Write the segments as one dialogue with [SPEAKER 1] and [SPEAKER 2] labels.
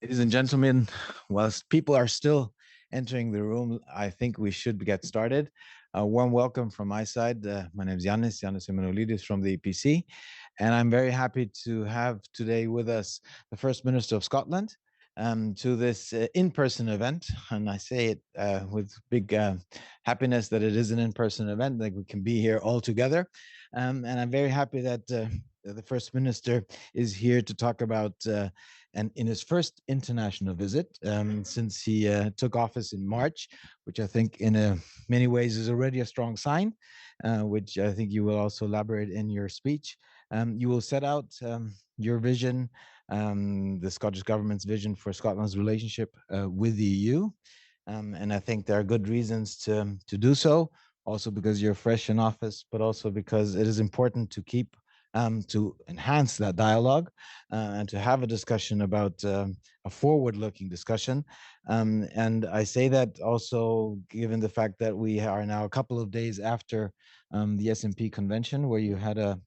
[SPEAKER 1] Ladies and gentlemen, whilst people are still entering the room, I think we should get started. A warm welcome from my side. My name is Janis Emmanouilidis from the EPC, and I'm very happy to have today with us the First Minister of Scotland to this in-person event. And I say it with big happiness that it is an in-person event, like we can be here all together. And I'm very happy that the First Minister is here to talk about and in his first international visit since he took office in March, which I think in many ways is already a strong sign, which I think you will also elaborate in your speech. You will set out your vision, the Scottish Government's vision for Scotland's relationship with the EU. And I think there are good reasons to do so, also because you're fresh in office, but also because it is important to keep to enhance that dialogue and to have a discussion about a forward-looking discussion. And I say that also given the fact that we are now a couple of days after the SNP convention, where you had a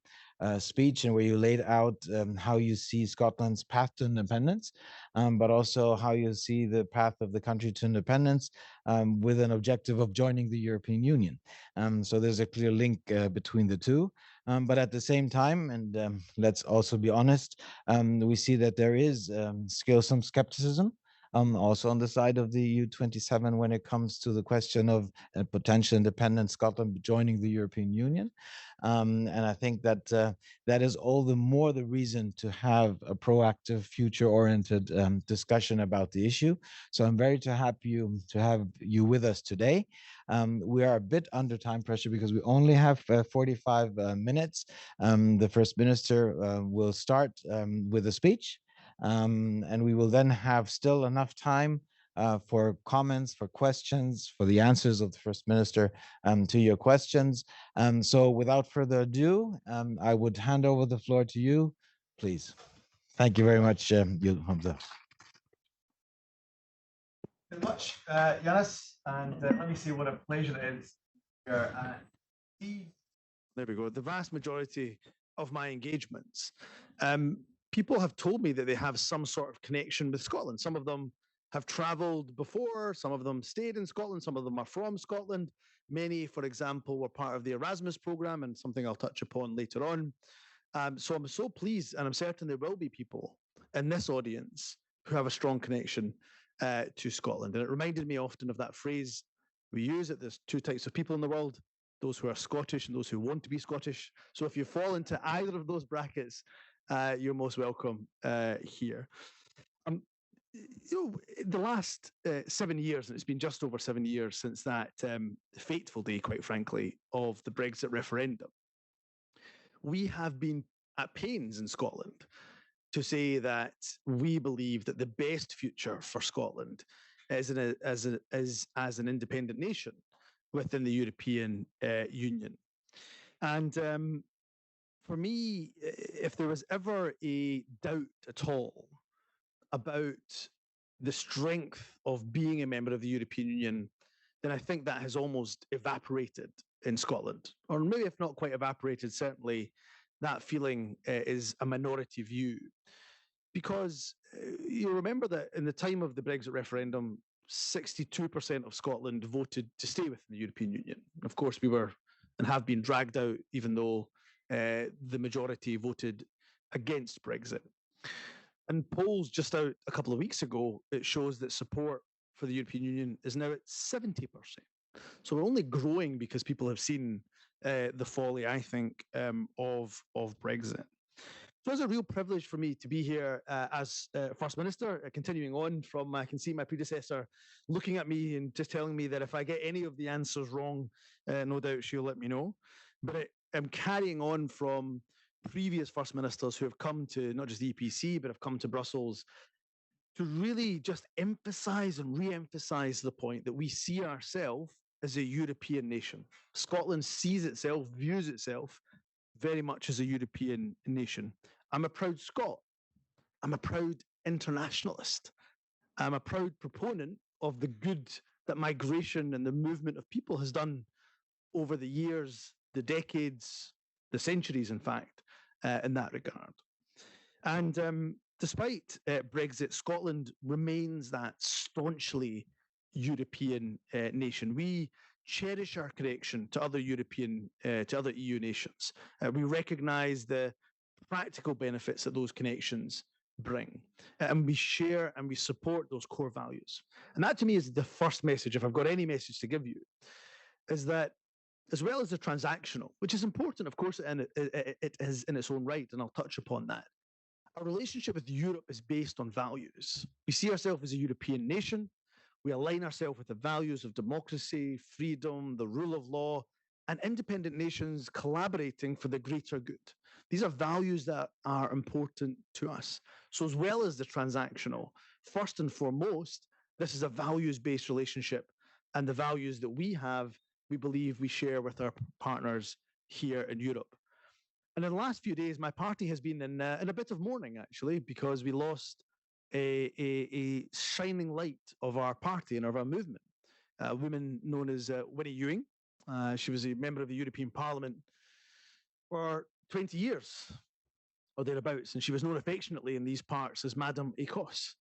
[SPEAKER 1] speech and where you laid out how you see Scotland's path to independence, but also how you see the path of the country to independence with an objective of joining the European Union. So there's a clear link between the two. But at the same time, and let's also be honest, we see that there is still some skepticism also on the side of the EU27 when it comes to the question of potential independent Scotland joining the European Union. And I think that that is all the more the reason to have a proactive, future-oriented discussion about the issue. So I'm very happy to have you with us today. We are a bit under time pressure because we only have 45 minutes. The First Minister will start with a speech, and we will then have still enough time for comments, for questions, for the answers of the First Minister to your questions. So without further ado, I would hand over the floor to you, please. Thank you very much, Humza.
[SPEAKER 2] Very much, Janis, and let me say what a pleasure it is here. There we go. The vast majority of my engagements, people have told me that they have some sort of connection with Scotland. Some of them have travelled before, some of them stayed in Scotland, some of them are from Scotland. Many, for example, were part of the Erasmus programme, and something I'll touch upon later on. So I'm so pleased, and I'm certain there will be people in this audience who have a strong connection to Scotland. And it reminded me often of that phrase we use that there's two types of people in the world, those who are Scottish and those who want to be Scottish. So if you fall into either of those brackets, you're most welcome here. The last 7 years, and it's been just over 7 years since that fateful day, quite frankly, of the Brexit referendum, we have been at pains in Scotland to say that we believe that the best future for Scotland is as an independent nation within the European Union. And for me, if there was ever a doubt at all about the strength of being a member of the European Union, then I think that has almost evaporated in Scotland. Or maybe if not quite evaporated, certainly that feeling is a minority view. Because you remember that in the time of the Brexit referendum, 62% of Scotland voted to stay within the European Union. Of course, we were and have been dragged out, even though the majority voted against Brexit. And polls just out a couple of weeks ago, it shows that support for the European Union is now at 70%. So we're only growing because people have seen the folly, I think, of Brexit. So it's a real privilege for me to be here as First Minister, continuing on from, I can see my predecessor looking at me and just telling me that if I get any of the answers wrong, no doubt she'll let me know. But I'm carrying on from previous First Ministers who have come to not just the EPC, but have come to Brussels to really just emphasise and re-emphasise the point that we see ourselves as a European nation. Scotland sees itself, views itself very much as a European nation. I'm a proud Scot. I'm a proud internationalist. I'm a proud proponent of the good that migration and the movement of people has done over the years, the decades, the centuries, in fact, in that regard. And Despite Brexit, Scotland remains that staunchly European nation. We cherish our connection to other to other EU nations. We recognise the practical benefits that those connections bring, and we share and we support those core values. And that, to me, is the first message. If I've got any message to give you, is that as well as the transactional, which is important, of course, and it is in its own right, and I'll touch upon that. Our relationship with Europe is based on values. We see ourselves as a European nation. We align ourselves with the values of democracy, freedom, the rule of law, and independent nations collaborating for the greater good. These are values that are important to us. So, as well as the transactional, first and foremost, this is a values based relationship. And the values that we have, we believe we share with our partners here in Europe. And in the last few days, my party has been in a bit of mourning, actually, because we lost a shining light of our party and of our movement. A woman known as Winnie Ewing. She was a member of the European Parliament for 20 years or thereabouts, and she was known affectionately in these parts as Madame Écosse,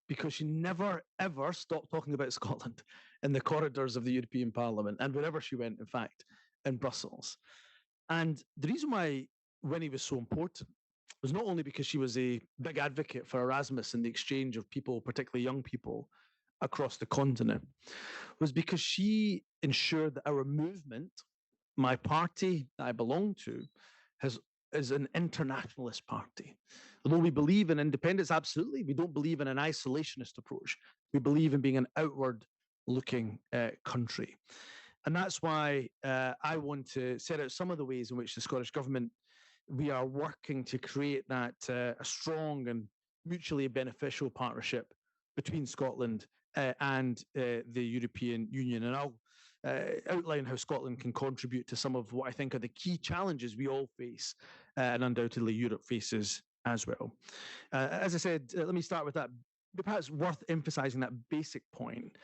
[SPEAKER 2] because she never, ever stopped talking about Scotland in the corridors of the European Parliament and wherever she went, in fact, in Brussels. And the reason why Winnie was so important was not only because she was a big advocate for Erasmus and the exchange of people, particularly young people, across the continent, was because she ensured that our movement, my party that I belong to, is an internationalist party. Although we believe in independence, absolutely, we don't believe in an isolationist approach. We believe in being an outward-looking country. And that's why I want to set out some of the ways in which the Scottish Government, we are working to create that a strong and mutually beneficial partnership between Scotland and the European Union. And I'll outline how Scotland can contribute to some of what I think are the key challenges we all face, and undoubtedly Europe faces as well. As I said, let me start with that. Perhaps worth emphasising that basic point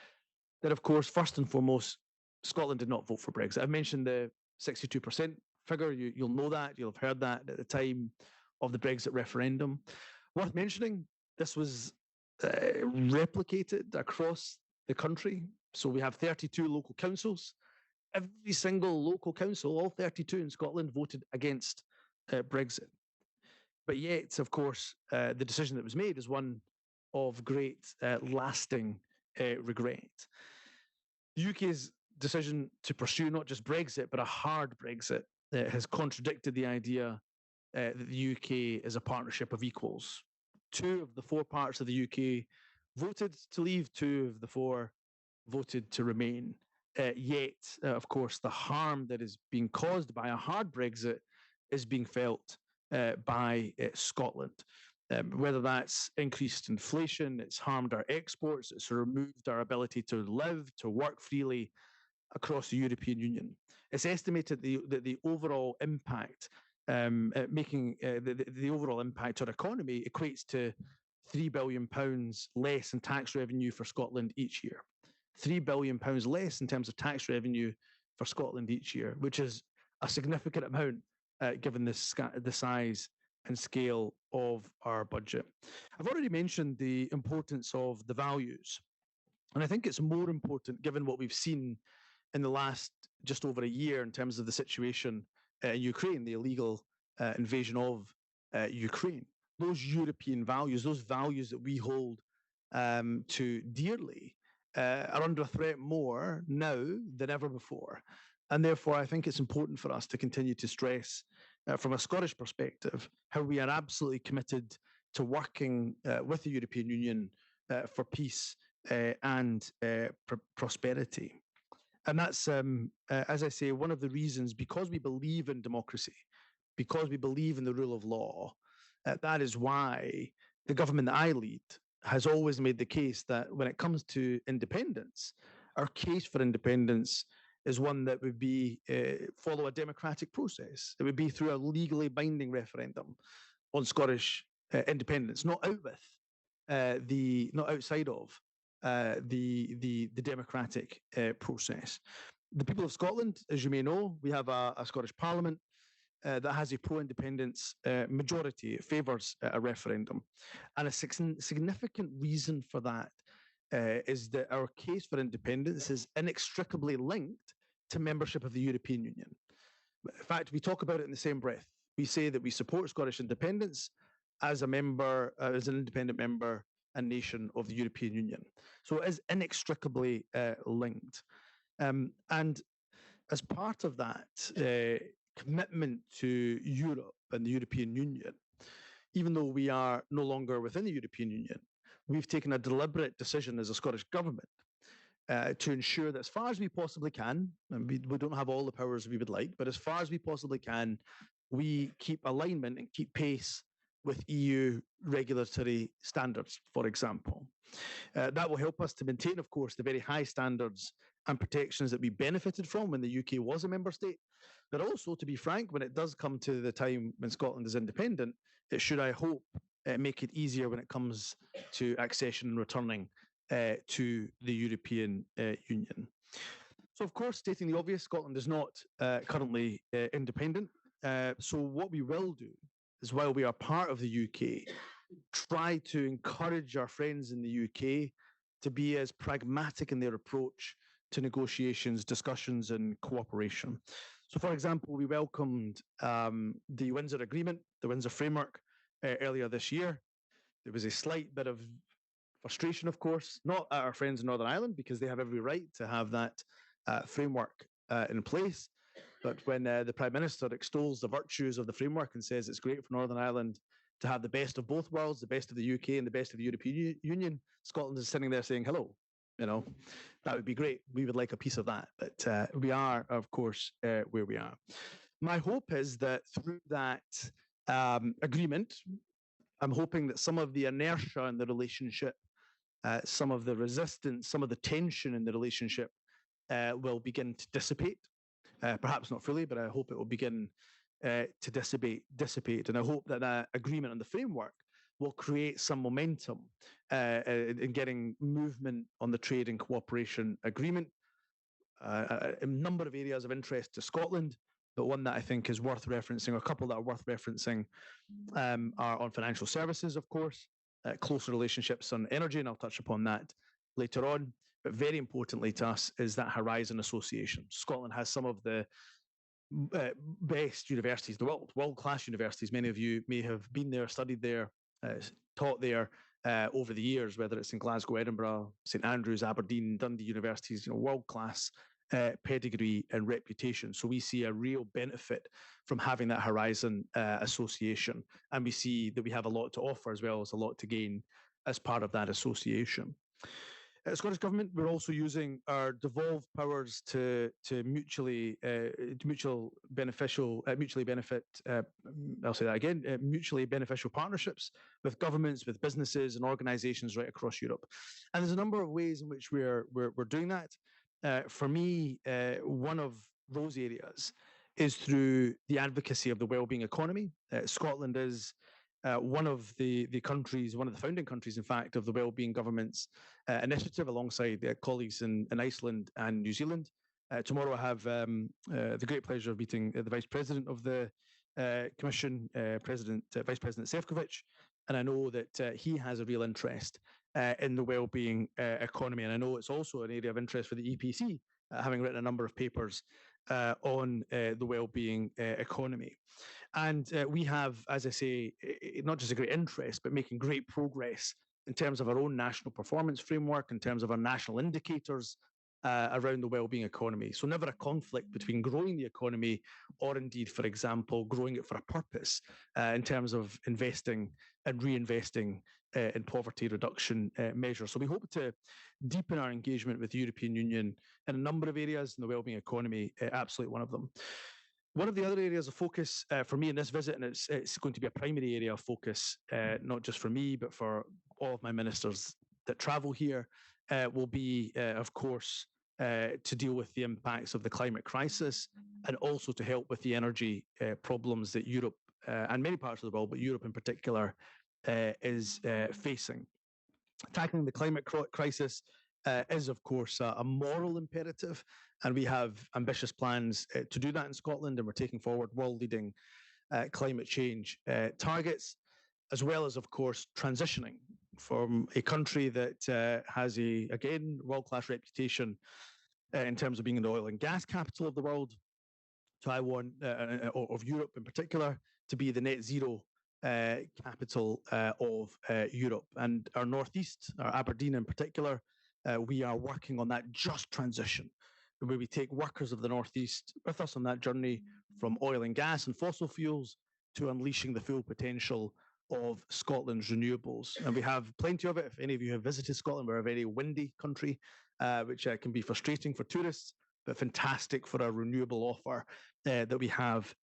[SPEAKER 2] that, of course, first and foremost, Scotland did not vote for Brexit. I've mentioned the 62% figure. You'll know that. You'll have heard that at the time of the Brexit referendum. Worth mentioning, this was replicated across the country. So we have 32 local councils. Every single local council, all 32 in Scotland, voted against Brexit. But yet, of course, the decision that was made is one of great lasting regret. The UK's decision to pursue not just Brexit, but a hard Brexit has contradicted the idea that the UK is a partnership of equals. 2 of the 4 parts of the UK voted to leave, 2 of the 4 voted to remain. Yet, of course, the harm that is being caused by a hard Brexit is being felt by Scotland. Whether that's increased inflation, it's harmed our exports, it's removed our ability to live, to work freely across the European Union. It's estimated that the overall impact, the overall impact on our economy equates to £3 billion less in tax revenue for Scotland each year. £3 billion less in terms of tax revenue for Scotland each year, which is a significant amount given the size and scale of our budget. I've already mentioned the importance of the values, and I think it's more important given what we've seen in the last just over a year in terms of the situation in Ukraine, the illegal invasion of Ukraine. Those European values, those values that we hold to dearly, are under threat more now than ever before. And therefore, I think it's important for us to continue to stress, from a Scottish perspective, how we are absolutely committed to working with the European Union for peace and prosperity. And that's, as I say, one of the reasons, because we believe in democracy, because we believe in the rule of law, that is why the government that I lead has always made the case that when it comes to independence, our case for independence is one that would be follow a democratic process. It would be through a legally binding referendum on Scottish independence, not outside of the democratic process. The people of Scotland, as you may know, we have a Scottish Parliament. that has a pro-independence majority. It favours a referendum. And a significant reason for that is that our case for independence is inextricably linked to membership of the European Union. In fact, we talk about it in the same breath. We say that we support Scottish independence as a member, as an independent member and nation of the European Union. So it is inextricably linked. And as part of that commitment to Europe and the European Union, even though we are no longer within the European Union, we've taken a deliberate decision as a Scottish government to ensure that as far as we possibly can, and we don't have all the powers we would like, but as far as we possibly can, we keep alignment and keep pace with EU regulatory standards, for example. That will help us to maintain, of course, the very high standards and protections that we benefited from when the UK was a member state. But also, to be frank, when it does come to the time when Scotland is independent, it should, I hope, make it easier when it comes to accession and returning to the European Union. So, of course, stating the obvious, Scotland is not currently independent. So what we will do is, while we are part of the UK, try to encourage our friends in the UK to be as pragmatic in their approach to negotiations, discussions, and cooperation. So, for example, we welcomed the Windsor Agreement, the Windsor Framework, earlier this year. There was a slight bit of frustration, of course, not at our friends in Northern Ireland, because they have every right to have that framework in place. But when the Prime Minister extols the virtues of the framework and says it's great for Northern Ireland to have the best of both worlds, the best of the UK and the best of the European Union, Scotland is sitting there saying, hello, that would be great. We would like a piece of that. But we are, of course, where we are. My hope is that through that agreement, I'm hoping that some of the inertia in the relationship, some of the resistance, some of the tension in the relationship will begin to dissipate. Perhaps not fully, but I hope it will begin to dissipate. And I hope that that agreement on the framework will create some momentum in getting movement on the trade and cooperation agreement. A number of areas of interest to Scotland, but one that I think is worth referencing, or a couple that are worth referencing, are on financial services, of course, closer relationships on energy, and I'll touch upon that later on. But very importantly to us is that Horizon Association. Scotland has some of the best universities in the world, world-class universities. Many of you may have been there, studied there, taught there over the years, whether it's in Glasgow, Edinburgh, St Andrews, Aberdeen, Dundee universities, world-class pedigree and reputation. So we see a real benefit from having that Horizon Association. And we see that we have a lot to offer as well as a lot to gain as part of that association. Scottish Government, we're also using our devolved powers to mutually beneficial partnerships with governments, with businesses and organisations right across Europe. And there's a number of ways in which we're doing that. For me, one of those areas is through the advocacy of the wellbeing economy. Scotland is one of the countries, one of the founding countries, in fact, of the Wellbeing Government's initiative, alongside colleagues in Iceland and New Zealand. Tomorrow I have the great pleasure of meeting the Vice President of the Commission, Vice President Šefčovič, and I know that he has a real interest in the wellbeing economy, and I know it's also an area of interest for the EPC, having written a number of papers on the wellbeing economy. And we have, as I say, not just a great interest, but making great progress in terms of our own national performance framework, in terms of our national indicators around the wellbeing economy. So never a conflict between growing the economy or indeed, for example, growing it for a purpose in terms of investing and reinvesting in poverty reduction measures. So we hope to deepen our engagement with the European Union in a number of areas, and the wellbeing economy, absolutely one of them. One of the other areas of focus for me in this visit, and it's going to be a primary area of focus, not just for me, but for all of my ministers that travel here, will be, of course, to deal with the impacts of the climate crisis, and also to help with the energy problems that Europe and many parts of the world, but Europe in particular, is facing. Tackling the climate crisis is, of course, a moral imperative, And we have ambitious plans to do that in Scotland, and we're taking forward world-leading climate change targets, as well as, of course, transitioning from a country that has again, world-class reputation in terms of being the oil and gas capital of the world, to I want, of Europe in particular, to be the net zero capital of Europe. And our Northeast, our Aberdeen in particular, we are working on that just transition, where we take workers of the Northeast with us on that journey from oil and gas and fossil fuels to unleashing the full potential of Scotland's renewables. And we have plenty of it. If any of you have visited Scotland, we're a very windy country, which can be frustrating for tourists, but fantastic for our renewable offer that we have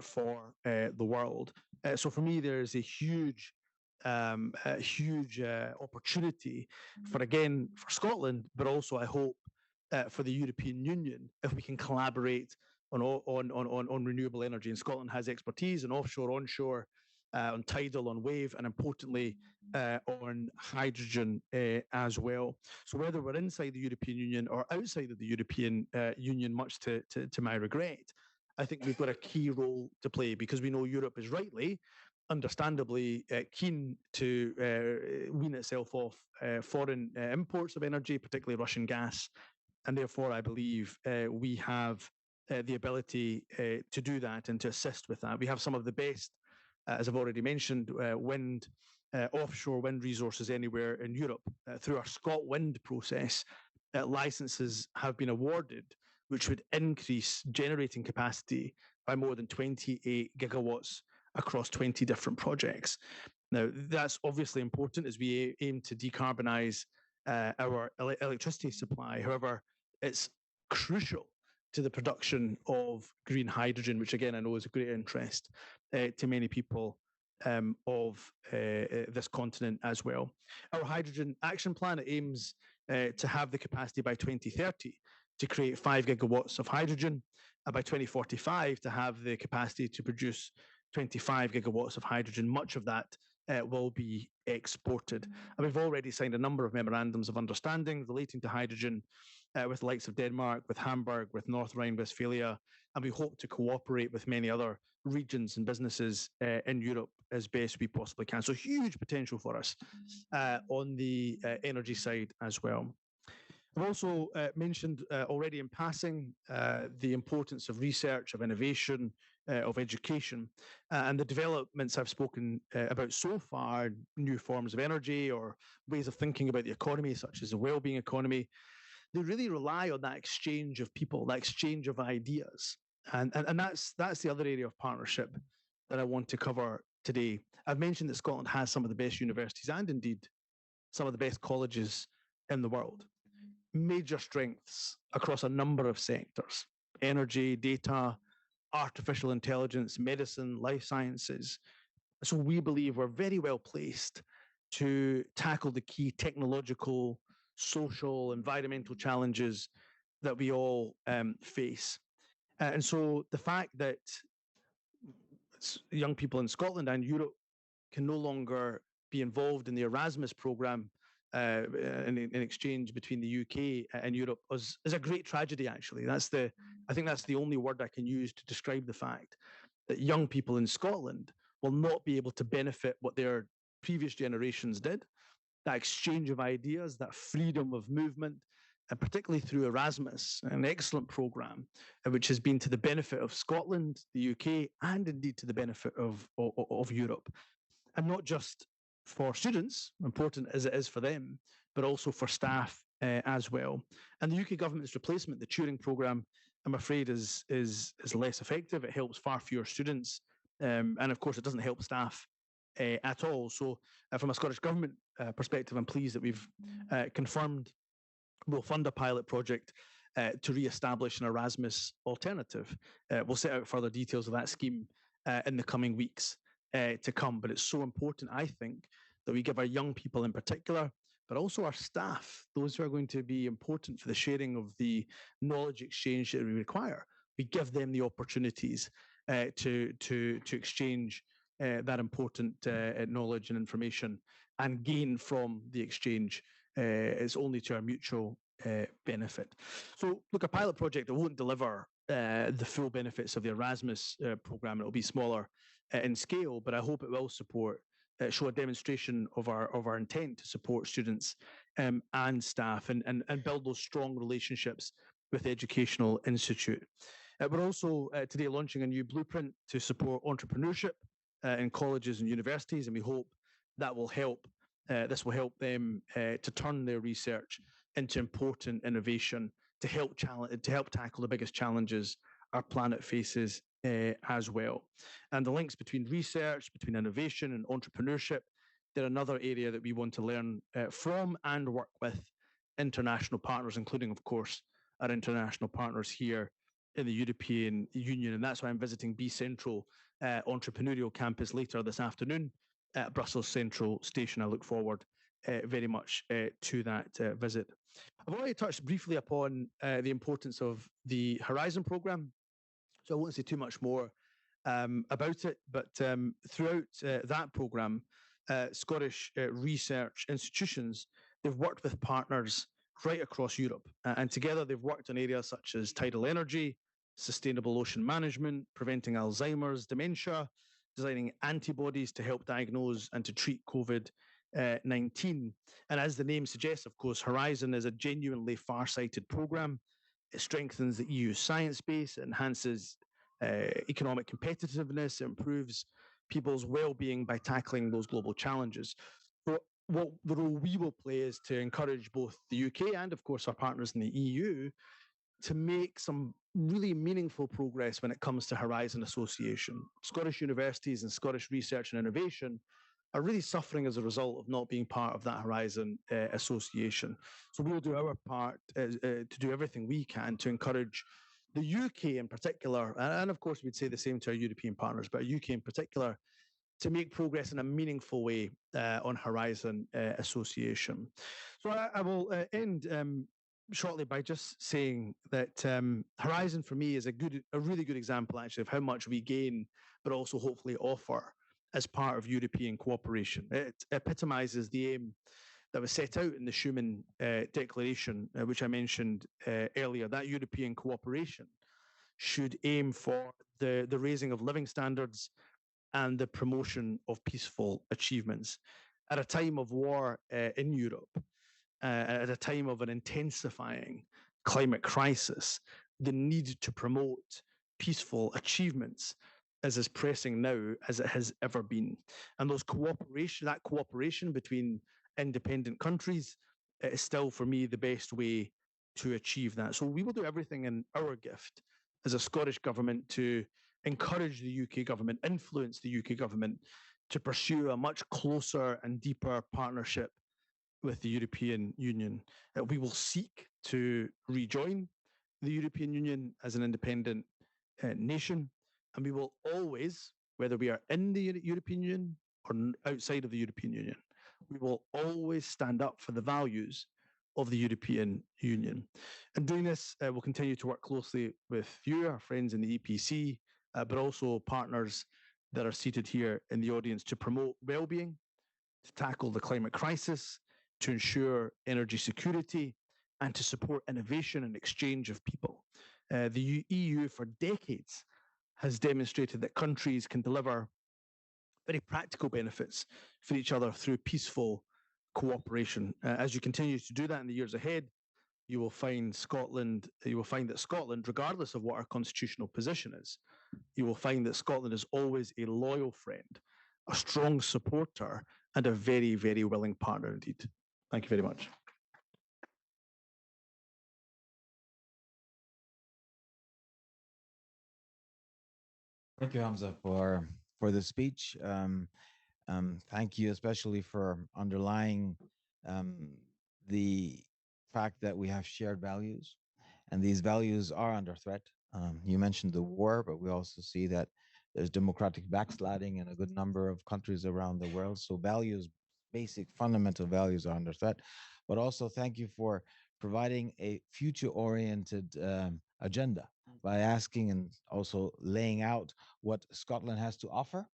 [SPEAKER 2] for the world. So for me, there's a huge opportunity for Scotland, but also I hope for the European Union if we can collaborate on renewable energy. And Scotland has expertise in offshore, onshore, on tidal, on wave, and importantly, on hydrogen as well. So whether we're inside the European Union or outside of the European Union, much to my regret, I think we've got a key role to play, because we know Europe is rightly, understandably keen to wean itself off foreign imports of energy, particularly Russian gas. And therefore, I believe we have the ability to do that and to assist with that. We have some of the best, as I've already mentioned, offshore wind resources anywhere in Europe. Through our ScotWind process, licenses have been awarded, which would increase generating capacity by more than 28 gigawatts across 20 different projects. Now, that's obviously important as we aim to decarbonize our electricity supply. However, it's crucial to the production of green hydrogen, which again I know is a great interest to many people of this continent as well. Our hydrogen action plan aims to have the capacity by 2030 to create 5 gigawatts of hydrogen, and by 2045 to have the capacity to produce 25 gigawatts of hydrogen. Much of that will be exported. And we've already signed a number of memorandums of understanding relating to hydrogen with the likes of Denmark, with Hamburg, with North Rhine-Westphalia, and we hope to cooperate with many other regions and businesses in Europe as best we possibly can. So huge potential for us on the energy side as well. I've also mentioned already in passing the importance of research, of innovation, of education, and the developments I've spoken about so far, new forms of energy or ways of thinking about the economy, such as the well-being economy. They really rely on that exchange of people, that exchange of ideas. And that's the other area of partnership that I want to cover today. I've mentioned that Scotland has some of the best universities and indeed some of the best colleges in the world. Major strengths across a number of sectors: energy, data, artificial intelligence, medicine, life sciences. So we believe we're very well placed to tackle the key technological, social, environmental challenges that we all face. And so the fact that young people in Scotland and Europe can no longer be involved in the Erasmus program in exchange between the UK and Europe is a great tragedy, actually. I think that's the only word I can use to describe the fact that young people in Scotland will not be able to benefit what their previous generations did. That exchange of ideas, that freedom of movement, and particularly through Erasmus, an excellent program, which has been to the benefit of Scotland, the UK, and indeed to the benefit of Europe. And not just for students, important as it is for them, but also for staff as well. And the UK government's replacement, the Turing programme, I'm afraid is less effective. It helps far fewer students. And of course, it doesn't help staff at all. So from a Scottish Government perspective, I'm pleased that we've confirmed we'll fund a pilot project to re-establish an Erasmus alternative. We'll set out further details of that scheme in the coming weeks to come. But it's so important, I think, that we give our young people in particular, but also our staff, those who are going to be important for the sharing of the knowledge exchange that we require, we give them the opportunities to exchange that important knowledge and information and gain from the exchange. It's only to our mutual benefit. So, look, a pilot project that won't deliver the full benefits of the Erasmus program. It'll be smaller in scale, but I hope it will show a demonstration of our intent to support students and staff and build those strong relationships with the educational institute. We're also today launching a new blueprint to support entrepreneurship in colleges and universities, and we hope that will help. This will help them to turn their research into important innovation to help tackle the biggest challenges our planet faces as well. And the links between research, between innovation and entrepreneurship, they're another area that we want to learn from and work with international partners, including, of course, our international partners here in the European Union. And that's why I'm visiting B Central Entrepreneurial Campus later this afternoon at Brussels Central Station. I look forward very much to that visit. I've already touched briefly upon the importance of the Horizon programme, so I won't say too much more about it. But throughout that programme, Scottish research institutions, they've worked with partners right across Europe. And together they've worked on areas such as tidal energy, sustainable ocean management, preventing Alzheimer's, dementia, designing antibodies to help diagnose and to treat COVID 19. And as the name suggests, of course, Horizon is a genuinely far-sighted program. It strengthens the EU science base, it enhances economic competitiveness, it improves people's well-being by tackling those global challenges. So what the role we will play is to encourage both the UK and, of course, our partners in the EU to make some really meaningful progress when it comes to Horizon Association. Scottish universities and Scottish research and innovation are really suffering as a result of not being part of that Horizon Association. So we'll do our part to do everything we can to encourage the UK in particular, and of course we'd say the same to our European partners, but UK in particular, to make progress in a meaningful way on Horizon Association. So I will end shortly by just saying that Horizon for me is a really good example actually of how much we gain, but also hopefully offer as part of European cooperation. It epitomizes the aim that was set out in the Schuman Declaration, which I mentioned earlier. That European cooperation should aim for the raising of living standards and the promotion of peaceful achievements. At a time of war in Europe, at a time of an intensifying climate crisis, the need to promote peaceful achievements is as pressing now as it has ever been. And that cooperation between independent countries is still, for me, the best way to achieve that. So we will do everything in our gift as a Scottish government to encourage the UK government, influence the UK government to pursue a much closer and deeper partnership with the European Union. We will seek to rejoin the European Union as an independent nation, and we will always, whether we are in the European Union or outside of the European Union, we will always stand up for the values of the European Union. And doing this, we'll continue to work closely with you, our friends in the EPC, but also partners that are seated here in the audience to promote well-being, to tackle the climate crisis, to ensure energy security, and to support innovation and exchange of people. The EU for decades has demonstrated that countries can deliver very practical benefits for each other through peaceful cooperation. As you continue to do that in the years ahead, you will find that Scotland, regardless of what our constitutional position is, you will find that Scotland is always a loyal friend, a strong supporter, and a very, very willing partner indeed. Thank you very much.
[SPEAKER 1] Thank you, Hamza, for the speech. Thank you especially for underlying the fact that we have shared values, and these values are under threat. You mentioned the war, but we also see that there's democratic backsliding in a good number of countries around the world. So values, basic fundamental values are under threat. But also thank you for providing a future-oriented agenda by asking and also laying out what Scotland has to offer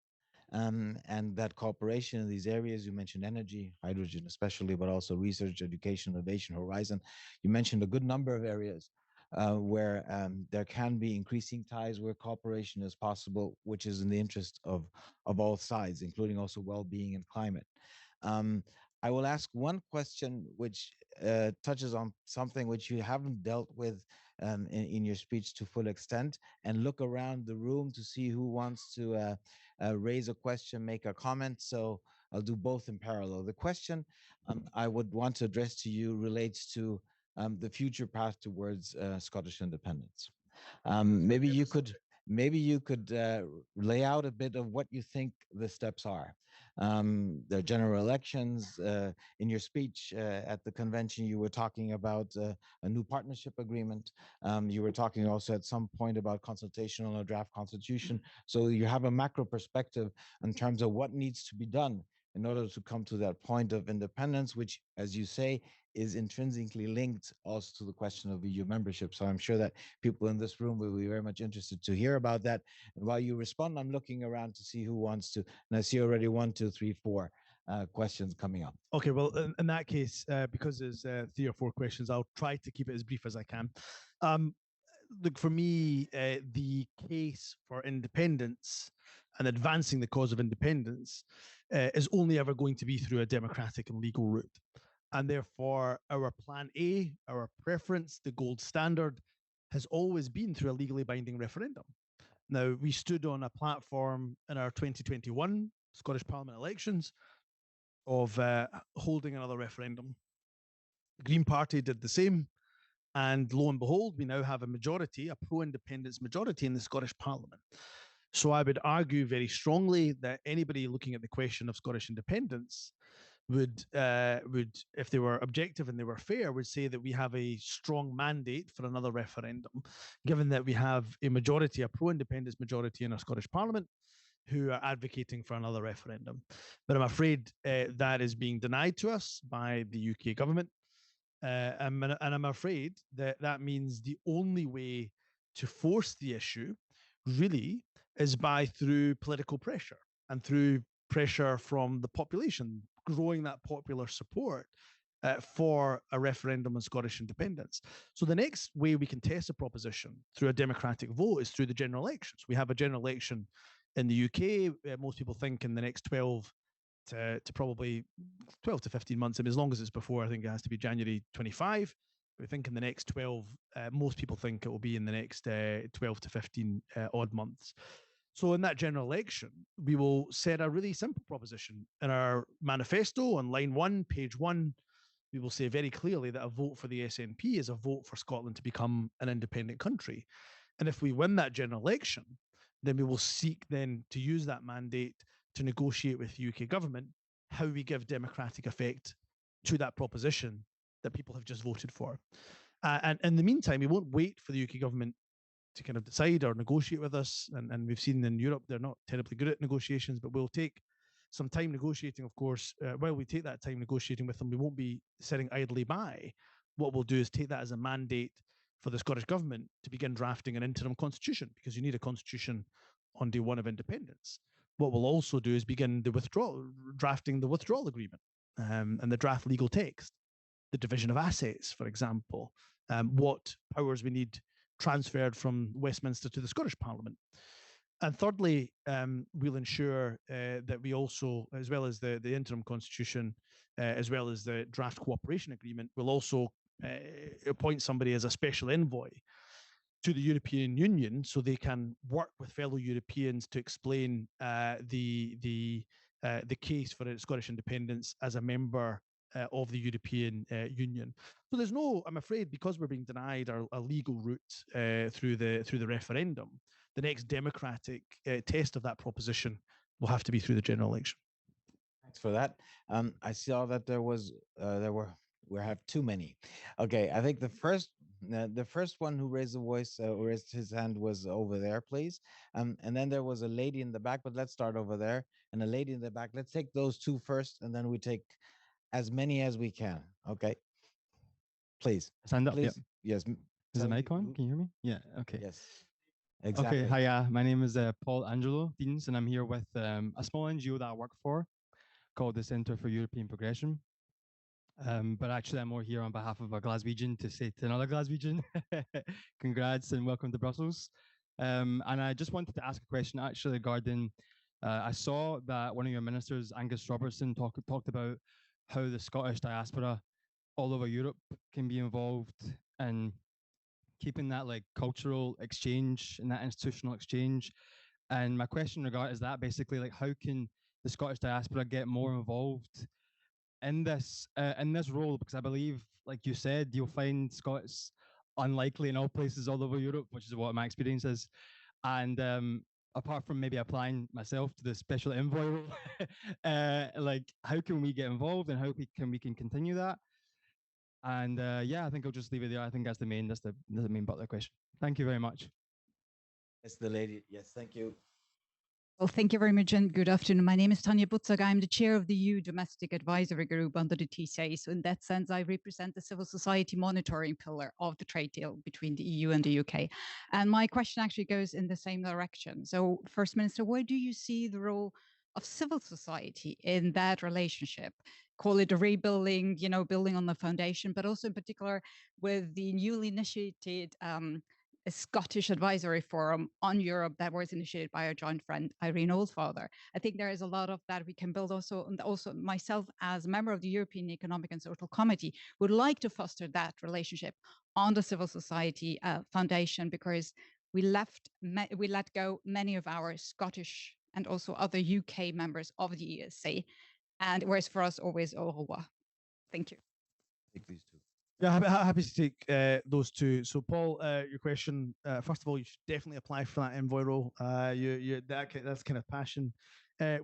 [SPEAKER 1] and that cooperation in these areas. You mentioned energy, hydrogen especially, but also research, education, innovation, horizon. You mentioned a good number of areas where there can be increasing ties, where cooperation is possible, which is in the interest of all sides, including also well-being and climate. Um, I will ask one question which touches on something which you haven't dealt with in your speech to full extent, and look around the room to see who wants to raise a question, make a comment. So I'll do both in parallel. The question I would want to address to you relates to the future path towards Scottish independence. Maybe you could lay out a bit of what you think the steps are. The general elections. In your speech at the convention, you were talking about a new partnership agreement. You were talking also at some point about consultation on a draft constitution. So you have a macro perspective in terms of what needs to be done in order to come to that point of independence, which, as you say, is intrinsically linked also to the question of EU membership. So I'm sure that people in this room will be very much interested to hear about that. And while you respond, I'm looking around to see who wants to. And I see already 1, 2, 3, 4 questions coming up.
[SPEAKER 2] Okay, well, in that case, because there's 3 or 4 questions, I'll try to keep it as brief as I can. Look, for me, the case for independence and advancing the cause of independence is only ever going to be through a democratic and legal route. And therefore, our plan A, our preference, the gold standard, has always been through a legally binding referendum. Now, we stood on a platform in our 2021 Scottish Parliament elections of holding another referendum. The Green Party did the same. And lo and behold, we now have a majority, a pro-independence majority in the Scottish Parliament. So I would argue very strongly that anybody looking at the question of Scottish independence would, if they were objective and they were fair, would say that we have a strong mandate for another referendum, given that we have a majority, a pro-independence majority in our Scottish Parliament, who are advocating for another referendum. But I'm afraid that is being denied to us by the UK government. And I'm afraid that that means the only way to force the issue really is by through political pressure and through pressure from the population, growing that popular support for a referendum on Scottish independence. So the next way we can test a proposition through a democratic vote is through the general elections. We have a general election in the UK. Most people think in the next 12 to probably 12 to 15 months. I mean, as long as it's before, I think it has to be January 25. We think in the next 12, most people think it will be in the next 12 to 15 odd months. So in that general election, we will set a really simple proposition in our manifesto on line 1, page 1. We will say very clearly that a vote for the SNP is a vote for Scotland to become an independent country. And if we win that general election, then we will seek then to use that mandate to negotiate with the UK government how we give democratic effect to that proposition that people have just voted for. And in the meantime, we won't wait for the UK government to kind of decide or negotiate with us. And we've seen in Europe, they're not terribly good at negotiations, but we'll take some time negotiating, of course. While we take that time negotiating with them, we won't be sitting idly by. What we'll do is take that as a mandate for the Scottish government to begin drafting an interim constitution, because you need a constitution on day one of independence. What we'll also do is begin drafting the withdrawal agreement and the draft legal text, the division of assets, for example, what powers we need transferred from Westminster to the Scottish Parliament. And thirdly, we'll ensure that we also, as well as the interim constitution, as well as the draft cooperation agreement, we'll also appoint somebody as a special envoy to the European Union, so they can work with fellow Europeans to explain the case for Scottish independence as a member of the European Union. So there's no, I'm afraid, because we're being denied a legal route through the referendum, the next democratic test of that proposition will have to be through the general election.
[SPEAKER 1] Thanks for that. I saw that we have too many. Okay, I think the first one who raised the voice, raised his hand, was over there, please. And then there was a lady in the back, but let's start over there. And a lady in the back. Let's take those two first, and then we take as many as we can. Okay. Please.
[SPEAKER 3] Signed up.
[SPEAKER 1] Please.
[SPEAKER 3] Yeah.
[SPEAKER 1] Yes.
[SPEAKER 3] There's an icon. Can you hear me? Yeah. Okay.
[SPEAKER 1] Yes. Exactly.
[SPEAKER 3] Okay, hi, my name is Paul Angelo Deans, and I'm here with a small NGO that I work for called the Centre for European Progression. But actually, I'm more here on behalf of a Glaswegian to say to another Glaswegian, congrats and welcome to Brussels. And I just wanted to ask a question actually regarding, I saw that one of your ministers, Angus Robertson, talked about how the Scottish diaspora all over Europe can be involved in keeping that like cultural exchange and that institutional exchange. And my question regard is that basically like how can the Scottish diaspora get more involved in this role? Because I believe, like you said, you'll find Scots unlikely in all places all over Europe, which is what my experience is. And apart from maybe applying myself to the special envoy role, like how can we get involved and how we can continue that? And yeah, I think I'll just leave it there. I think that's the main part of the question. Thank you very much.
[SPEAKER 1] It's the lady. Yes, thank you.
[SPEAKER 4] Well, thank you very much and good afternoon. My name is Tanya Butzak. I'm the chair of the EU Domestic Advisory Group under the TSA. So in that sense, I represent the civil society monitoring pillar of the trade deal between the EU and the UK. And my question actually goes in the same direction. So First Minister, where do you see the role of civil society in that relationship? Call it a rebuilding, building on the foundation, but also in particular with the newly initiated a Scottish advisory forum on Europe that was initiated by our joint friend Irene Oldfather. I think there is a lot of that we can build also, and also myself as a member of the European Economic and Social Committee would like to foster that relationship on the civil society foundation, because we let go many of our Scottish and also other UK members of the ESC, and whereas for us always au revoir. Thank you.
[SPEAKER 1] Take these two.
[SPEAKER 2] Yeah, happy to take those two. So, Paul, your question. First of all, you should definitely apply for that envoy role. That's kind of passion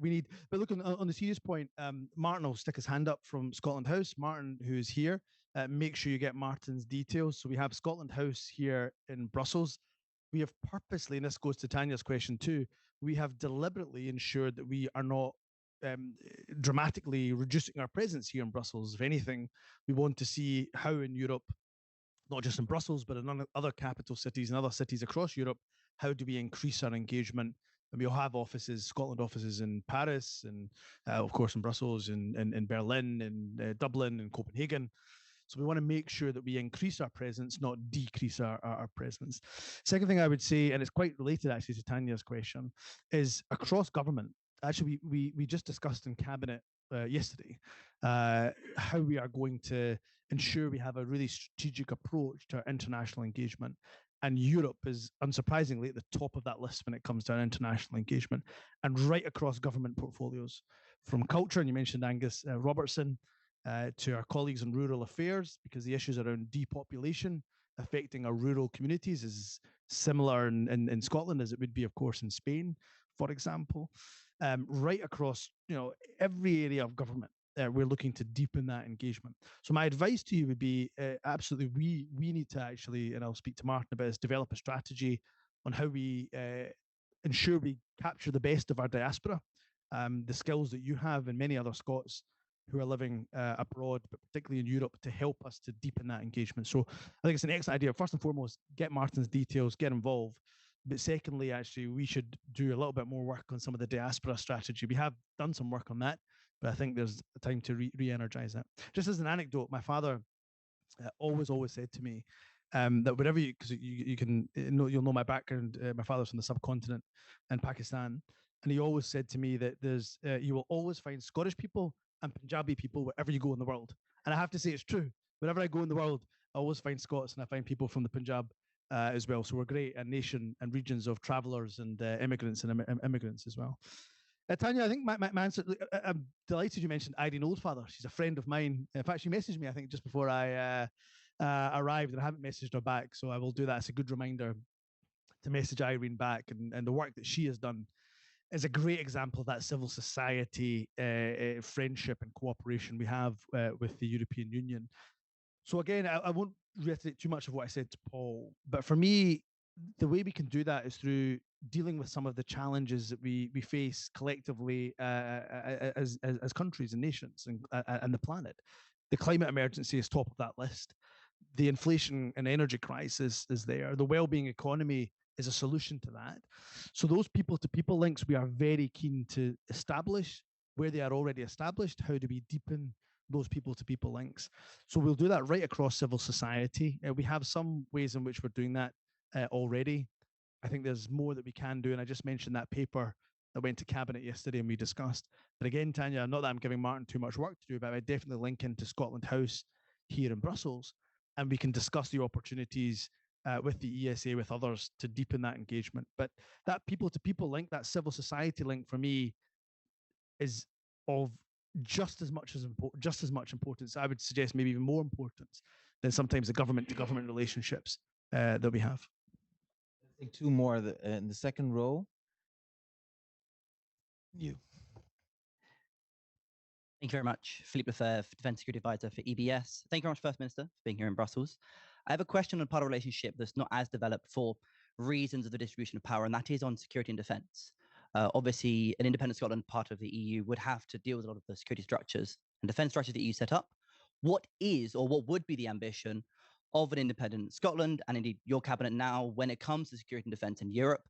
[SPEAKER 2] we need. But look, on the serious point, Martin will stick his hand up from Scotland House. Martin, who is here, make sure you get Martin's details. So we have Scotland House here in Brussels. We have purposely, and this goes to Tanya's question too, we have deliberately ensured that we are not dramatically reducing our presence here in Brussels. If anything, we want to see how in Europe, not just in Brussels, but in other capital cities and other cities across Europe, how do we increase our engagement? And we'll have offices, Scotland offices in Paris, and of course in Brussels, in Berlin, in Dublin, and Copenhagen. So we want to make sure that we increase our presence, not decrease our presence. Second thing I would say, and it's quite related actually to Tanya's question, is across government. Actually, we just discussed in cabinet yesterday how we are going to ensure we have a really strategic approach to our international engagement. And Europe is unsurprisingly at the top of that list when it comes to our international engagement, and right across government portfolios, from culture, and you mentioned Angus Robertson, to our colleagues in rural affairs, because the issues around depopulation affecting our rural communities is similar in Scotland as it would be, of course, in Spain, for example. Right across, every area of government, we're looking to deepen that engagement. So my advice to you would be absolutely, we need to actually, and I'll speak to Martin about this, develop a strategy on how we ensure we capture the best of our diaspora, the skills that you have and many other Scots who are living abroad, but particularly in Europe, to help us to deepen that engagement. So I think it's an excellent idea. First and foremost, get Martin's details, get involved. But secondly, actually, we should do a little bit more work on some of the diaspora strategy. We have done some work on that, but I think there's a time to re-energize that. Just as an anecdote, my father always said to me that wherever you, because you can know, you'll know my background. My father's from the subcontinent in Pakistan, and he always said to me that there's you will always find Scottish people and Punjabi people wherever you go in the world. And I have to say it's true. Wherever I go in the world, I always find Scots and I find people from the Punjab as well. So we're great, a nation and regions of travelers and immigrants and immigrants as well. Tanya, I think my answer, I'm delighted you mentioned Irene Oldfather. She's a friend of mine. In fact, she messaged me, I think, just before I arrived, and I haven't messaged her back. So I will do that. It's a good reminder to message Irene back, and the work that she has done is a great example of that civil society friendship and cooperation we have with the European Union. So again, I won't reiterate too much of what I said to Paul, but for me, the way we can do that is through dealing with some of the challenges that we face collectively as countries and nations and the planet. The climate emergency is top of that list. The inflation and energy crisis is there. The well-being economy is a solution to that. So those people-to-people links, we are very keen to establish. Where they are already established, how do we deepen those people-to-people links? So we'll do that right across civil society. We have some ways in which we're doing that already. I think there's more that we can do, and I just mentioned that paper that went to Cabinet yesterday and we discussed. But again, Tanya, not that I'm giving Martin too much work to do, but I definitely link into Scotland House here in Brussels, and we can discuss the opportunities with the ESA, with others, to deepen that engagement. But that people-to-people link, that civil society link, for me, is of just as much importance. I would suggest maybe even more importance than sometimes the government-to-government relationships that we have.
[SPEAKER 1] I think two more in the second row. You.
[SPEAKER 5] Thank you very much. Philippe Lefebvre, Defence Security Advisor for EBS. Thank you very much, First Minister, for being here in Brussels. I have a question on part of relationship that's not as developed for reasons of the distribution of power, and that is on security and defence. Obviously, an independent Scotland, part of the EU, would have to deal with a lot of the security structures and defence structures that you set up. What is, or what would be the ambition of an independent Scotland, and indeed your cabinet now, when it comes to security and defence in Europe,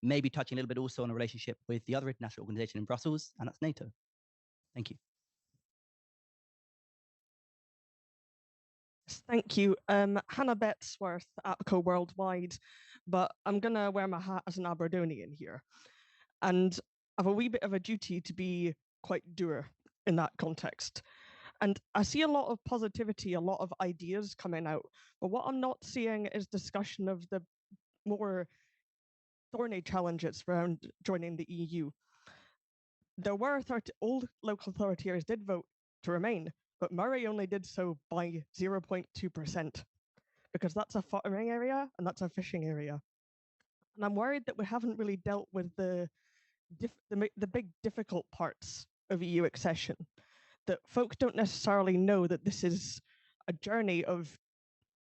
[SPEAKER 5] maybe touching a little bit also on a relationship with the other international organisation in Brussels, and that's NATO? Thank you.
[SPEAKER 6] Thank you. Hannah Bettsworth, APCO Worldwide, but I'm going to wear my hat as an Aberdonian here. And I have a wee bit of a duty to be quite dour in that context. And I see a lot of positivity, a lot of ideas coming out, but what I'm not seeing is discussion of the more thorny challenges around joining the EU. There were old local authority areas did vote to remain, but Murray only did so by 0.2%, because that's a farming area and that's a fishing area. And I'm worried that we haven't really dealt with the big difficult parts of EU accession, that folk don't necessarily know that this is a journey of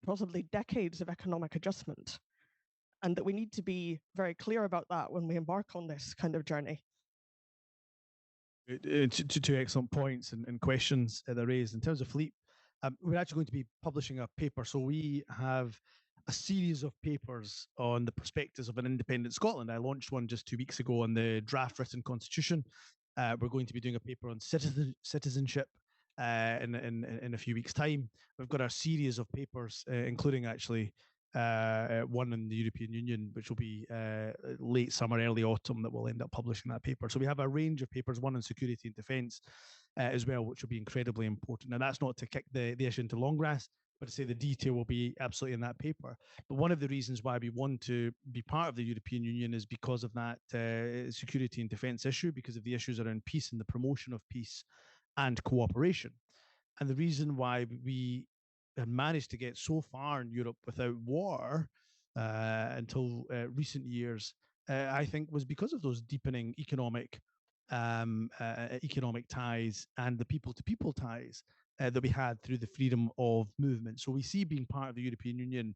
[SPEAKER 6] possibly decades of economic adjustment, and that we need to be very clear about that when we embark on this kind of journey.
[SPEAKER 2] Two excellent points and questions that are raised. In terms of Philippe, we're actually going to be publishing a paper. So we have a series of papers on the perspectives of an independent Scotland. I launched one just 2 weeks ago on the draft written constitution. We're going to be doing a paper on citizenship in a few weeks' time. We've got a series of papers, including actually one in the European Union, which will be late summer, early autumn, that we'll end up publishing that paper. So we have a range of papers, one on security and defence as well, which will be incredibly important. And that's not to kick the issue into long grass, but to say the detail will be absolutely in that paper. But one of the reasons why we want to be part of the European Union is because of that security and defence issue, because of the issues around peace and the promotion of peace and cooperation. And the reason why we had managed to get so far in Europe without war until recent years, I think, was because of those deepening economic ties and the people-to-people ties that we had through the freedom of movement. So we see being part of the European Union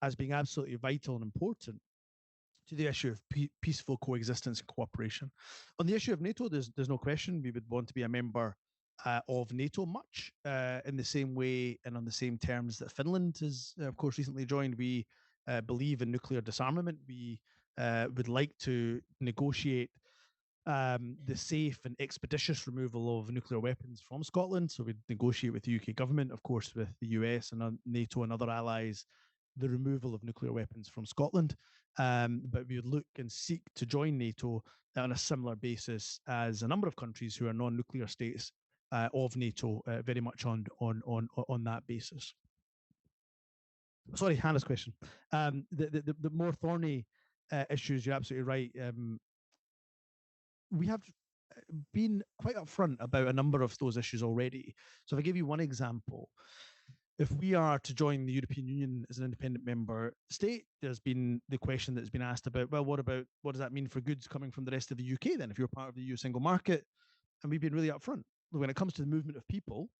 [SPEAKER 2] as being absolutely vital and important to the issue of peaceful coexistence and cooperation. On the issue of NATO, there's no question we would want to be a member of NATO, much in the same way and on the same terms that Finland has, of course, recently joined. We believe in nuclear disarmament. We would like to negotiate the safe and expeditious removal of nuclear weapons from Scotland. So we'd negotiate with the UK government, of course, with the US and NATO and other allies, the removal of nuclear weapons from Scotland. But we would look and seek to join NATO on a similar basis as a number of countries who are non-nuclear states of NATO, very much on that basis. Sorry, Hannah's question. The more thorny issues, you're absolutely right. We have been quite upfront about a number of those issues already. So if I give you one example, if we are to join the European Union as an independent member state, there's been the question that's been asked about, well, what does that mean for goods coming from the rest of the UK then, if you're part of the EU single market? And we've been really upfront. When it comes to the movement of people,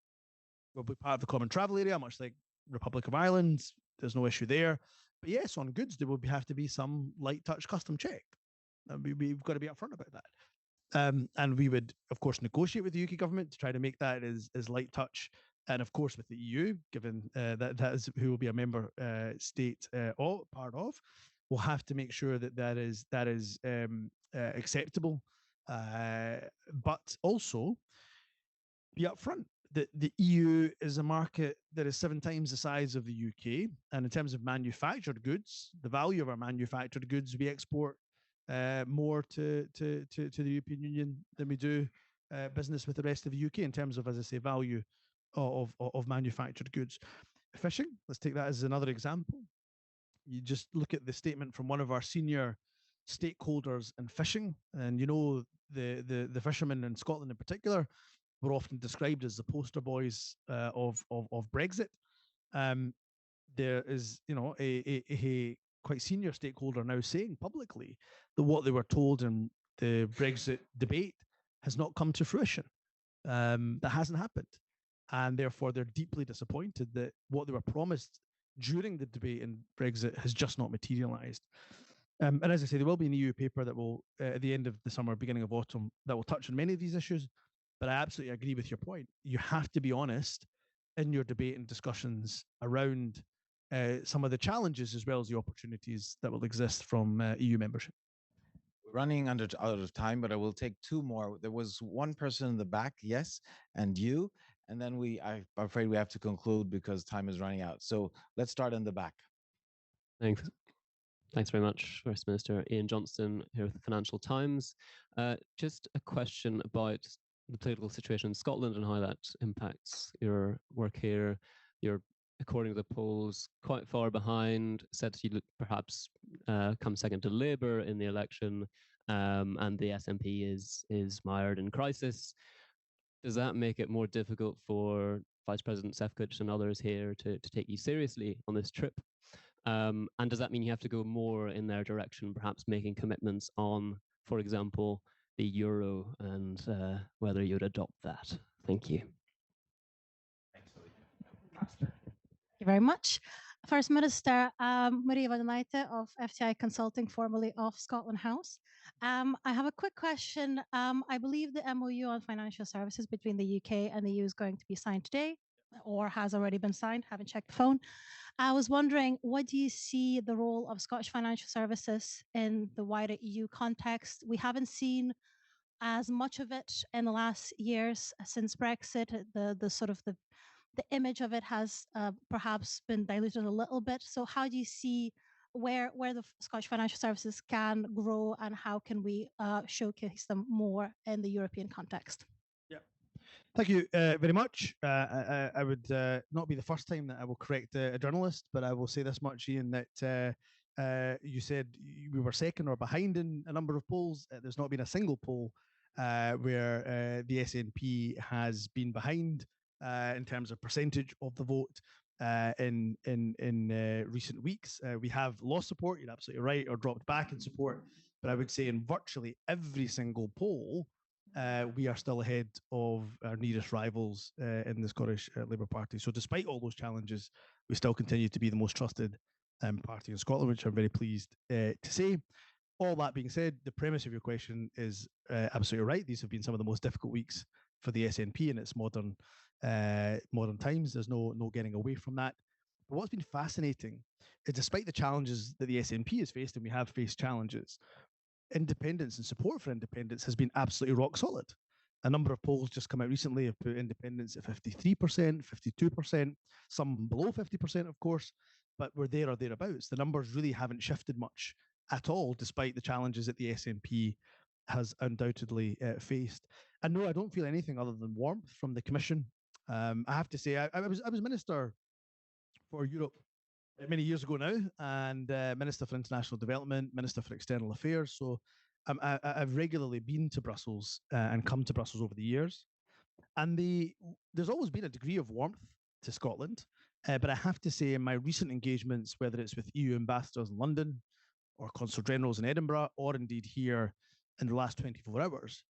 [SPEAKER 2] we'll be part of the common travel area, much like Republic of Ireland. There's no issue there. But yes, on goods, there will have to be some light touch custom check. And we've got to be upfront about that. And we would, of course, negotiate with the UK government to try to make that as light touch. And of course, with the EU, given that is who will be a member state part of, we'll have to make sure that that is acceptable, but also be upfront that the EU is a market that is 7 times the size of the UK, and in terms of manufactured goods, the value of our manufactured goods, we export more to the European Union than we do business with the rest of the UK in terms of, as I say, value of manufactured goods. Fishing, let's take that as another example. You just look at the statement from one of our senior stakeholders in fishing, and the fishermen in Scotland in particular were often described as the poster boys of Brexit. There is, a quite senior stakeholder now saying publicly that what they were told in the Brexit debate has not come to fruition. That hasn't happened, and therefore they're deeply disappointed that what they were promised during the debate in Brexit has just not materialised. And as I say, there will be an EU paper that will, at the end of the summer, beginning of autumn, that will touch on many of these issues. But I absolutely agree with your point. You have to be honest in your debate and discussions around some of the challenges as well as the opportunities that will exist from EU membership.
[SPEAKER 1] We're running out of time, but I will take 2 more. There was one person in the back, yes, and you. And then I'm afraid we have to conclude because time is running out. So let's start in the back.
[SPEAKER 7] Thanks. Thanks very much, First Minister. Ian Johnston here with the Financial Times. Just a question about the political situation in Scotland and how that impacts your work here. You're, according to the polls, quite far behind, said you perhaps come second to Labour in the election, and the SNP is mired in crisis. Does that make it more difficult for Vice President Sefcovic and others here to take you seriously on this trip? And does that mean you have to go more in their direction, perhaps making commitments on, for example, the euro and whether you'd adopt that? Thank you.
[SPEAKER 8] Thank you very much. First Minister, Maria van Leijten of FTI Consulting, formerly of Scotland House. I have a quick question. I believe the MOU on financial services between the UK and the EU is going to be signed today, or has already been signed. Haven't checked the phone. I was wondering, what do you see the role of Scottish financial services in the wider EU context? We haven't seen as much of it in the last years since Brexit. The image of it has perhaps been diluted a little bit. So how do you see where the Scottish financial services can grow, and how can we showcase them more in the European context?
[SPEAKER 2] Thank you very much. I would not be the first time that I will correct a journalist, but I will say this much, Ian, that you said we were second or behind in a number of polls. There's not been a single poll where the SNP has been behind in terms of percentage of the vote in recent weeks. We have lost support, you're absolutely right, or dropped back in support. But I would say in virtually every single poll, we are still ahead of our nearest rivals in the Scottish Labour Party. So despite all those challenges, we still continue to be the most trusted party in Scotland, which I'm very pleased to say. All that being said, the premise of your question is absolutely right. These have been some of the most difficult weeks for the SNP in its modern times. There's no getting away from that. But what's been fascinating is, despite the challenges that the SNP has faced, and we have faced challenges, independence and support for independence has been absolutely rock solid. A number of polls just come out recently have put independence at 53%, 52%, some below 50%, of course, but we're there or thereabouts. The numbers really haven't shifted much at all, despite the challenges that the SNP has undoubtedly faced. And no, I don't feel anything other than warmth from the Commission. I have to say, I was Minister for Europe many years ago now, and Minister for International Development, Minister for External Affairs. So I've regularly been to Brussels and come to Brussels over the years. And there's always been a degree of warmth to Scotland. But I have to say, in my recent engagements, whether it's with EU ambassadors in London or consul generals in Edinburgh, or indeed here in the last 24 hours,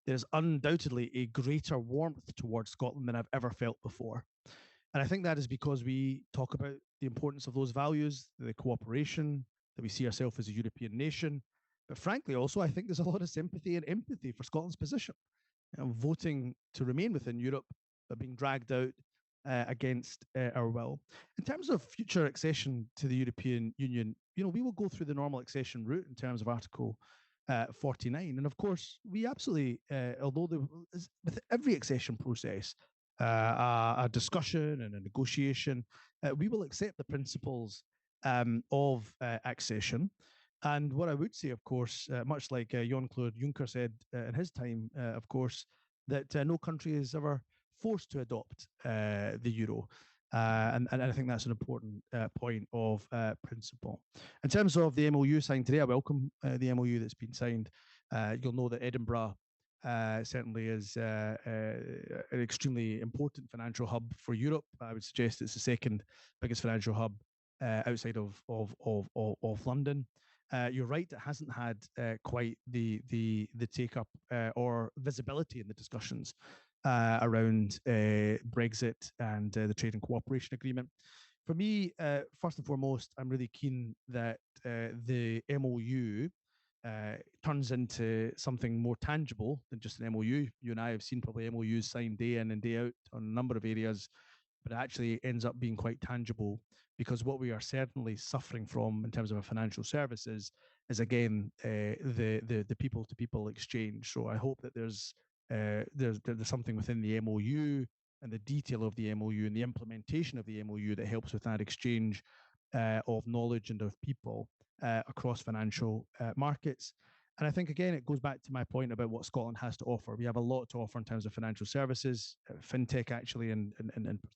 [SPEAKER 2] there's undoubtedly a greater warmth towards Scotland than I've ever felt before. And I think that is because we talk about the importance of those values, the cooperation, that we see ourselves as a European nation. But frankly, also, I think there's a lot of sympathy and empathy for Scotland's position. Voting to remain within Europe, but being dragged out against our will. In terms of future accession to the European Union, we will go through the normal accession route in terms of Article 49. And of course, we absolutely, although with every accession process, a discussion and a negotiation, we will accept the principles of accession. And what I would say, of course, much like Jean-Claude Juncker said in his time, of course, that no country is ever forced to adopt the euro. And I think that's an important point of principle. In terms of the MOU signed today, I welcome the MOU that's been signed. You'll know that Edinburgh certainly is an extremely important financial hub for Europe. I would suggest it's the second biggest financial hub outside of London. You're right; it hasn't had quite the take up or visibility in the discussions around Brexit and the trade and cooperation agreement. For me, first and foremost, I'm really keen that the MOU turns into something more tangible than just an MOU. You and I have seen probably MOUs signed day in and day out on a number of areas, but it actually ends up being quite tangible, because what we are certainly suffering from in terms of our financial services is again the people to people exchange. So I hope that there's something within the MOU and the detail of the MOU and the implementation of the MOU that helps with that exchange of knowledge and of people across financial markets. And I think, again, it goes back to my point about what Scotland has to offer. We have a lot to offer in terms of financial services, fintech, actually, in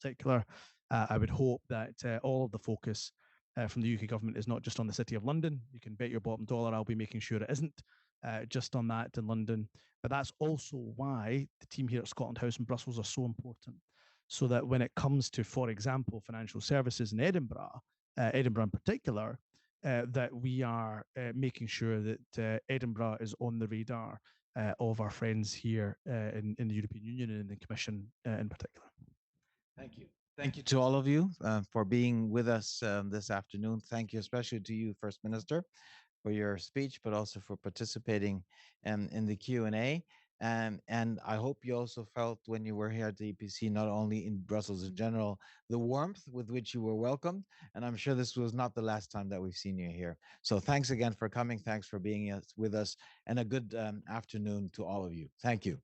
[SPEAKER 2] particular. I would hope that all of the focus from the UK government is not just on the City of London. You can bet your bottom dollar I'll be making sure it isn't just on that in London. But that's also why the team here at Scotland House and Brussels are so important. So that when it comes to, for example, financial services in Edinburgh, Edinburgh in particular, that we are making sure that Edinburgh is on the radar of our friends here in the European Union and in the Commission in particular.
[SPEAKER 1] Thank you. Thank you to all of you for being with us this afternoon. Thank you especially to you, First Minister, for your speech, but also for participating in the Q&A. And I hope you also felt when you were here at the EPC, not only in Brussels in general, the warmth with which you were welcomed. And I'm sure this was not the last time that we've seen you here. So thanks again for coming. Thanks for being with us. And a good afternoon to all of you. Thank you.